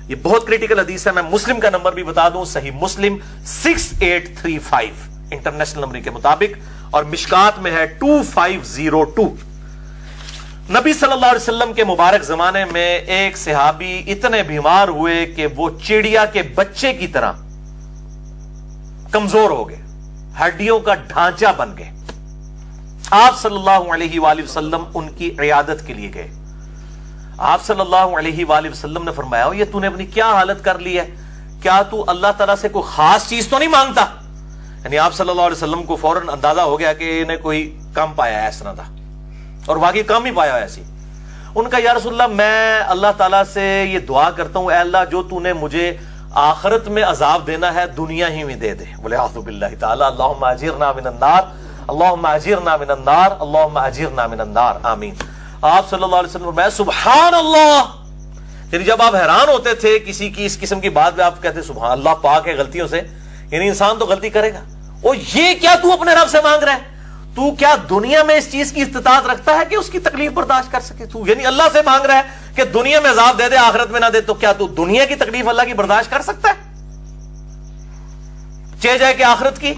یہ بہت کریٹیکل حدیث ہے. میں مسلم کا نمبر بھی بتا دوں, صحیح مسلم 6835 انٹرنیشنل نمبر کے مطابق, اور مشکات میں ہے 2502. نبی صلی اللہ علیہ وسلم کے مبارک زمانے میں ایک صحابی اتنے بیمار ہوئے کہ وہ چڑیا کے بچے کی طرح کمزور ہو گئے, ہڈیوں کا ڈھانچہ بن گئے. آپ صلی اللہ علیہ وآلہ وسلم ان کی عیادت کے لیے گئے. آپ صلی اللہ علیہ وآلہ وسلم نے فرمایا, یہ تو نے اپنی کیا حالت کر لی ہے, کیا تو اللہ تعالیٰ سے کوئی خاص چیز تو نہیں مانگتا؟ یعنی آپ صلی اللہ علیہ وسلم کو فوراً اندازہ ہو گیا کہ انہیں کوئی کام پایا ہے اس طرح تھا, اور واقعی کام ہی پایا ہے ایسی. ان کا یا رسول اللہ میں اللہ تعالیٰ سے یہ دعا کرتا ہوں, اے اللہ جو تو نے مجھے آخرت میں عذاب دینا ہے دنیا ہی میں دے دے. بولے اعوذ باللہ تعالی, اللہم اجرنا من النار, اللہم اجرنا من النار, اللہم اجرنا من النار, آمین. آپ صلی اللہ علیہ وسلم فرمایا سبحان اللہ. یعنی جب آپ حیران ہوتے تھے کسی کی اس قسم کی بات میں, آپ کہتے سبحان اللہ, پاک ہے غلطیوں سے. یعنی انسان تو غلطی کرے گا. او یہ کیا تو اپنے رب سے مانگ رہا ہے؟ تو کیا دنیا میں اس چیز کی استطاعت رکھتا ہے کہ اس کی تکلیف برداشت کر سکے؟ تو یعنی اللہ سے مانگ رہا ہے کہ دنیا میں عذاب دے دے آخرت میں نہ دے, تو کیا تو دنیا کی تکلیف اللہ کی برداشت کر سکتا ہے؟ چاہے جائے کہ آخرت کی.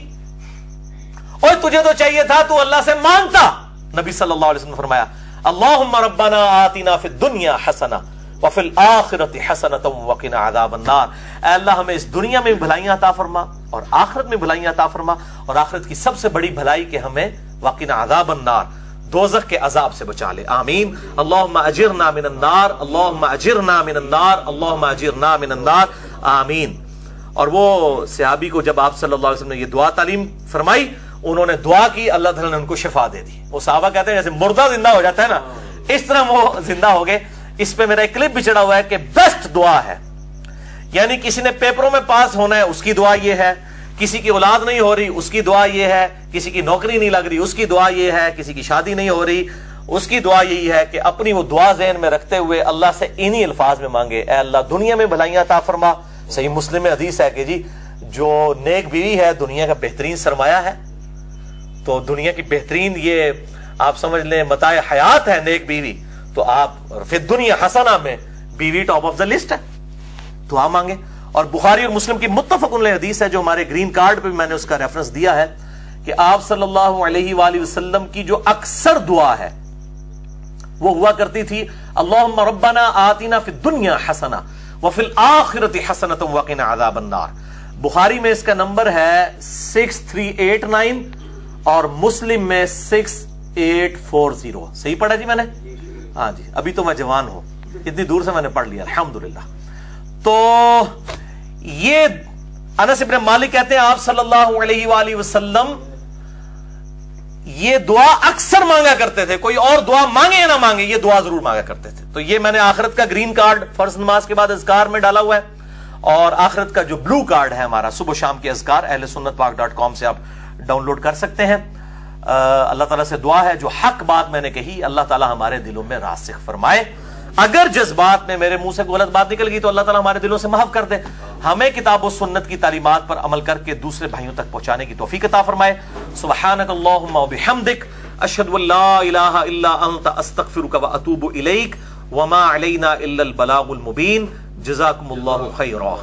اور تجھے تو چاہیے تھا تو اللہ سے مانگتا. نبی صلی اللہ علیہ وسلم نے فرمایا اللہم ربنا آتنا فی الدنیا حسنہ وفی الآخرت حسنۃ وقنا عذاب النار. اے اللہ ہمیں اس دنیا میں بھلائیاں عطا فرما اور آخرت میں بھلائیاں عطا فرما, اور آخرت کی سب سے بڑی بھلائی کہ ہمیں وقنا عذاب النار, دوزخ کے عذاب سے بچا لے, آمین. اللہم اجرنا من النار, اللہم اجرنا من النار, اللہم اجرنا من النار, آمین. اور وہ صحابی کو جب آپ صلی اللہ علیہ وسلم نے یہ دعا تعلیم فرمائی, انہوں نے دعا کی, اللہ تعالیٰ نے ان کو شفا دے دی. وہ صحابہ کہتے ہیں جیسے مردہ زندہ ہو جاتا ہے نا, اس طرح وہ زندہ ہو گئے. اس پہ میرا ایک کلپ بھی چڑھا ہوا ہے کہ بیسٹ دعا ہے. یعنی کسی نے پیپروں میں پاس ہونا ہے, اس کی دعا یہ ہے. کسی کی اولاد نہیں ہو رہی, اس کی دعا یہ ہے. کسی کی نوکری نہیں لگ رہی, اس کی دعا یہ ہے. کسی کی شادی نہیں ہو رہی, اس کی دعا یہی ہے کہ اپنی وہ دعا ذہن میں رکھتے ہوئے اللہ سے انہی الفاظ میں مانگے, اے اللہ دنیا میں بھلائیاں عطا فرما. صحیح مسلم میں حدیث ہے کہ جی جو نیک بیوی ہے دنیا کا بہترین سرمایہ ہے. تو دنیا کی بہترین یہ آپ سمجھ لیں متاع حیات ہے نیک بیوی, تو آپ فی دنیا حسنہ میں بیوی ٹاپ آف دا لسٹ ہے. تو آپ مانگے. اور بخاری اور مسلم کی متفق علیہ حدیث ہے جو ہمارے گرین کارڈ پہ بھی میں نے اس کا ریفرنس دیا ہے کہ آپ صلی اللہ علیہ وآلہ وسلم کی جو اکثر دعا ہے وہ ہوا کرتی تھی اللہم ربنا آتنا فی الدنیا حسنہ وفی الآخرت حسنۃ وقنا عذاب النار. بخاری میں اس کا نمبر ہے 6389 اور مسلم میں 6840. صحیح پڑھا جی میں نے؟ ہاں جی, ابھی تو میں جوان ہوں, اتنی دور سے میں نے پڑھ لیا الحمدللہ. تو یہ انس ابن مالک کہتے ہیں آپ صلی اللہ علیہ وآلہ وسلم یہ دعا اکثر مانگا کرتے تھے, کوئی اور دعا مانگے یا نہ مانگے یہ دعا ضرور مانگا کرتے تھے. تو یہ میں نے آخرت کا گرین کارڈ فرض نماز کے بعد اذکار میں ڈالا ہوا ہے, اور آخرت کا جو بلو کارڈ ہے ہمارا صبح شام کے اذکار اہل سنت پاک .com سے آپ ڈاؤن لوڈ کر سکتے ہیں. اللہ تعالیٰ سے دعا ہے جو حق بات میں نے کہی اللہ تعالیٰ ہمارے دلوں میں راسخ فرمائے. اگر جذبات میں میرے منہ سے غلط بات نکل گئی تو اللہ تعالیٰ ہمارے دلوں سے محو کر دے. ہمیں کتاب و سنت کی تعلیمات پر عمل کر کے دوسرے بھائیوں تک پہنچانے کی توفیق عطا فرمائے. سبحانک اللہم و بحمدک اشہد ان لا الہ الا انت استغفرک و اتوب الیک وما علینا الا البلاغ المبین. جزاکم اللہ خیرا.